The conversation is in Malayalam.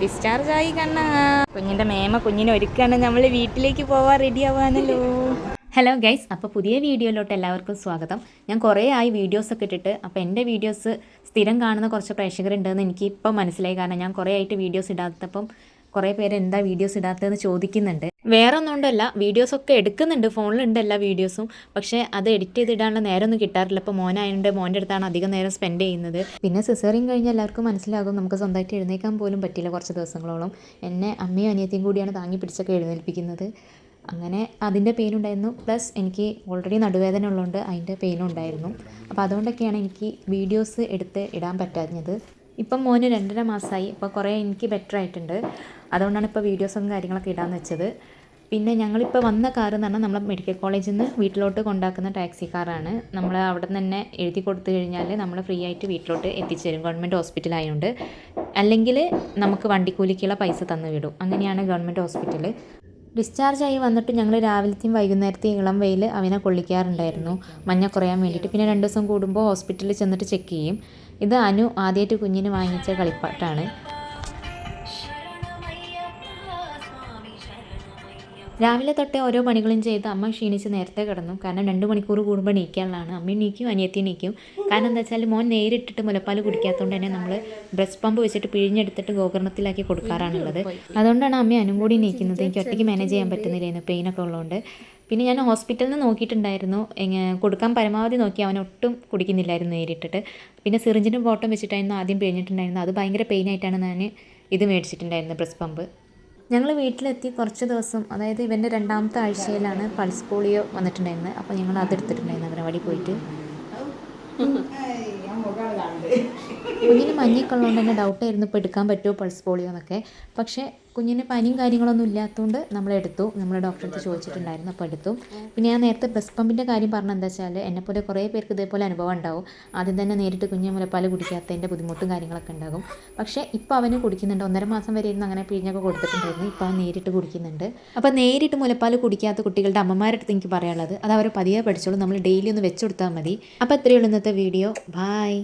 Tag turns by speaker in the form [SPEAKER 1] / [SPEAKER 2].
[SPEAKER 1] ഡിസ്ചാർജ് ആയി കണ്ണ. കുഞ്ഞിൻ്റെ മേമ കുഞ്ഞിനെ ഒരുക്കാണ്, നമ്മൾ വീട്ടിലേക്ക് പോവാൻ റെഡി ആവാനല്ലോ. ഹലോ ഗൈസ്, അപ്പോൾ പുതിയ വീഡിയോയിലോട്ട് എല്ലാവർക്കും സ്വാഗതം. ഞാൻ കുറേ ആയി വീഡിയോസൊക്കെ ഇട്ടിട്ട്. അപ്പോൾ എൻ്റെ വീഡിയോസ് സ്ഥിരം കാണുന്ന കുറച്ച് പ്രേക്ഷകരുണ്ടെന്ന് എനിക്ക് ഇപ്പം മനസ്സിലായി. കാരണം ഞാൻ കുറേ ആയിട്ട് വീഡിയോസ് ഇടാത്തപ്പം കുറേ പേര് എന്താ വീഡിയോസ് ഇടാത്തതെന്ന് ചോദിക്കുന്നുണ്ട്. വേറെ ഒന്നുകൊണ്ടല്ല, വീഡിയോസൊക്കെ എടുക്കുന്നുണ്ട്, ഫോണിലുണ്ട് എല്ലാ വീഡിയോസും. പക്ഷേ അത് എഡിറ്റ് ചെയ്തിടാനുള്ള നേരമൊന്നും കിട്ടാറില്ല. ഇപ്പോൾ മോനായതുകൊണ്ട് മോൻ്റെ അടുത്താണ് അധികം നേരം സ്പെൻഡ് ചെയ്യുന്നത്. പിന്നെ സിസേറിയൻ കഴിഞ്ഞാൽ എല്ലാവർക്കും മനസ്സിലാകും, നമുക്ക് സ്വന്തമായിട്ട് എഴുന്നേക്കാൻ പോലും പറ്റില്ല കുറച്ച് ദിവസങ്ങളോളം. എന്നെ അമ്മയും അനിയത്തിയും കൂടിയാണ് താങ്ങി പിടിച്ചൊക്കെ എഴുന്നേൽപ്പിക്കുന്നത്. അങ്ങനെ അതിൻ്റെ പെയിൻ ഉണ്ടായിരുന്നു. പ്ലസ് എനിക്ക് ഓൾറെഡി നടുവേദന ഉള്ളതുകൊണ്ട് അതിൻ്റെ പെയിനും ഉണ്ടായിരുന്നു. അപ്പോൾ അതുകൊണ്ടൊക്കെയാണ് എനിക്ക് വീഡിയോസ് എടുത്ത് ഇടാൻ പറ്റാഞ്ഞത്. ഇപ്പം മോന് 2.5 മാസമായി. ഇപ്പോൾ കുറേ എനിക്ക് ബെറ്റർ ആയിട്ടുണ്ട്. അതുകൊണ്ടാണ് ഇപ്പോൾ വീഡിയോസും കാര്യങ്ങളൊക്കെ ഇടാമെന്ന് വെച്ചത്. പിന്നെ ഞങ്ങളിപ്പോൾ വന്ന കാർ എന്ന് പറഞ്ഞാൽ നമ്മളെ മെഡിക്കൽ കോളേജിൽ നിന്ന് വീട്ടിലോട്ട് കൊണ്ടാക്കുന്ന ടാക്സി കാറാണ്. നമ്മൾ അവിടെ നിന്ന് തന്നെ എഴുതി കൊടുത്തു കഴിഞ്ഞാൽ നമ്മൾ ഫ്രീ ആയിട്ട് വീട്ടിലോട്ട് എത്തിച്ചു തരും, ഗവൺമെൻറ് ഹോസ്പിറ്റലായതുകൊണ്ട്. അല്ലെങ്കിൽ നമുക്ക് വണ്ടിക്കൂലിക്കുള്ള പൈസ തന്നു വിടും. അങ്ങനെയാണ് ഗവൺമെൻറ് ഹോസ്പിറ്റൽ. ഡിസ്ചാർജായി വന്നിട്ട് ഞങ്ങൾ രാവിലത്തെയും വൈകുന്നേരത്തെയും ഇളം വെയിൽ അവനെ കൊള്ളിക്കാറുണ്ടായിരുന്നു, മഞ്ഞ കുറയാൻ വേണ്ടിയിട്ട്. പിന്നെ 2 ദിവസം കൂടുമ്പോൾ ഹോസ്പിറ്റലിൽ ചെന്നിട്ട് ചെക്ക് ചെയ്യും. ഇത് അനു ആദ്യമായിട്ട് കുഞ്ഞിന് വാങ്ങിച്ച കളിപ്പാട്ടാണ്. രാവിലെ തൊട്ടേ ഓരോ പണികളും ചെയ്ത് അമ്മ ക്ഷീണിച്ച് നേരത്തെ കിടന്നു. കാരണം 2 മണിക്കൂർ കൂടുമ്പോൾ എണീക്കാനുള്ളതാണ്. അമ്മ എണീക്കും, അനിയത്തി എണീക്കും. കാരണം എന്താ വെച്ചാൽ മോൻ നേരിട്ടിട്ട് മുലപ്പാൽ കുടിക്കാത്തതുകൊണ്ട് തന്നെ നമ്മൾ ബ്രസ്റ്റ് പമ്പ് വെച്ചിട്ട് പിഴിഞ്ഞെടുത്തിട്ട് ഗോകർണത്തിലാക്കി കൊടുക്കാറാണുള്ളത്. അതുകൊണ്ടാണ് അമ്മ അനും കൂടി എണീക്കുന്നത്. എനിക്ക് ഒറ്റയ്ക്ക് മാനേജ് ചെയ്യാൻ പറ്റുന്നില്ലായിരുന്നു, പെയിനൊക്കെ ഉള്ളതുകൊണ്ട്. പിന്നെ ഞാൻ ഹോസ്പിറ്റലിൽ നിന്ന് നോക്കിയിട്ടുണ്ടായിരുന്നു, കൊടുക്കാൻ പരമാവധി നോക്കി. അവൻ ഒട്ടും കുടിക്കുന്നില്ലായിരുന്നു നേരിട്ടിട്ട്. പിന്നെ സിറിഞ്ചിൻ്റെ ബോട്ടം വെച്ചിട്ടായിരുന്നു ആദ്യം പിഴിഞ്ഞിട്ടുണ്ടായിരുന്നു. അത് ഭയങ്കര പെയിനായിട്ടാണ് ഞാൻ ഇത് മേടിച്ചിട്ടുണ്ടായിരുന്നത്, ബ്രസ്റ്റ് പമ്പ്. ഞങ്ങൾ വീട്ടിലെത്തി കുറച്ച് ദിവസം, അതായത് ഇവൻ്റെ 2ാമത്തെ ആഴ്ചയിലാണ് പൾസ് പോളിയോ വന്നിട്ടുണ്ടായിരുന്നത്. അപ്പോൾ ഞങ്ങൾ അതെടുത്തിട്ടുണ്ടായിരുന്നു അംഗനവാടി പോയിട്ട്. കുഞ്ഞിന് മഞ്ഞൊക്കെ ഉള്ളതുകൊണ്ട് തന്നെ ഡൗട്ടായിരുന്നു ഇപ്പോൾ എടുക്കാൻ പറ്റുമോ പൾസ് പോളിയോ എന്നൊക്കെ. പക്ഷേ കുഞ്ഞിന് പനിയും കാര്യങ്ങളൊന്നും ഇല്ലാത്തതുകൊണ്ട് നമ്മളെടുത്തു. നമ്മൾ ഡോക്ടറടുത്ത് ചോദിച്ചിട്ടുണ്ടായിരുന്നു, അപ്പോൾ എടുത്തു. പിന്നെ ഞാൻ നേരത്തെ ബ്രസ്റ്റ് പമ്പിൻ്റെ കാര്യം പറഞ്ഞത് എന്താ വെച്ചാൽ, എന്നെപ്പോലെ കുറേ പേർക്ക് ഇതേപോലെ അനുഭവം ഉണ്ടാവും. ആദ്യം തന്നെ നേരിട്ട് കുഞ്ഞ് മുലപ്പാൽ കുടിക്കാത്തതിൻ്റെ ബുദ്ധിമുട്ടും കാര്യങ്ങളൊക്കെ ഉണ്ടാകും. പക്ഷേ ഇപ്പോൾ അവന് കുടിക്കുന്നുണ്ട്. 1.5 മാസം വരെ ഇരുന്ന് അങ്ങനെ പിഴിഞ്ഞൊക്കെ കൊടുത്തിട്ടുണ്ടായിരുന്നു. ഇപ്പോൾ അവൻ നേരിട്ട് കുടിക്കുന്നുണ്ട്. അപ്പോൾ നേരിട്ട് മുലപ്പാൽ കുടിക്കാത്ത കുട്ടികളുടെ അമ്മമാരുടെ അടുത്ത് എനിക്ക് പറയാനുള്ളത്, അത് അവർ പതിയെ പഠിച്ചോളൂ, നമ്മൾ ഡെയിലി ഒന്ന് വെച്ച് കൊടുത്താൽ മതി. അപ്പോൾ ഇത്രയേ ഉള്ളൂ ഇന്നത്തെ വീഡിയോ. ബായ്.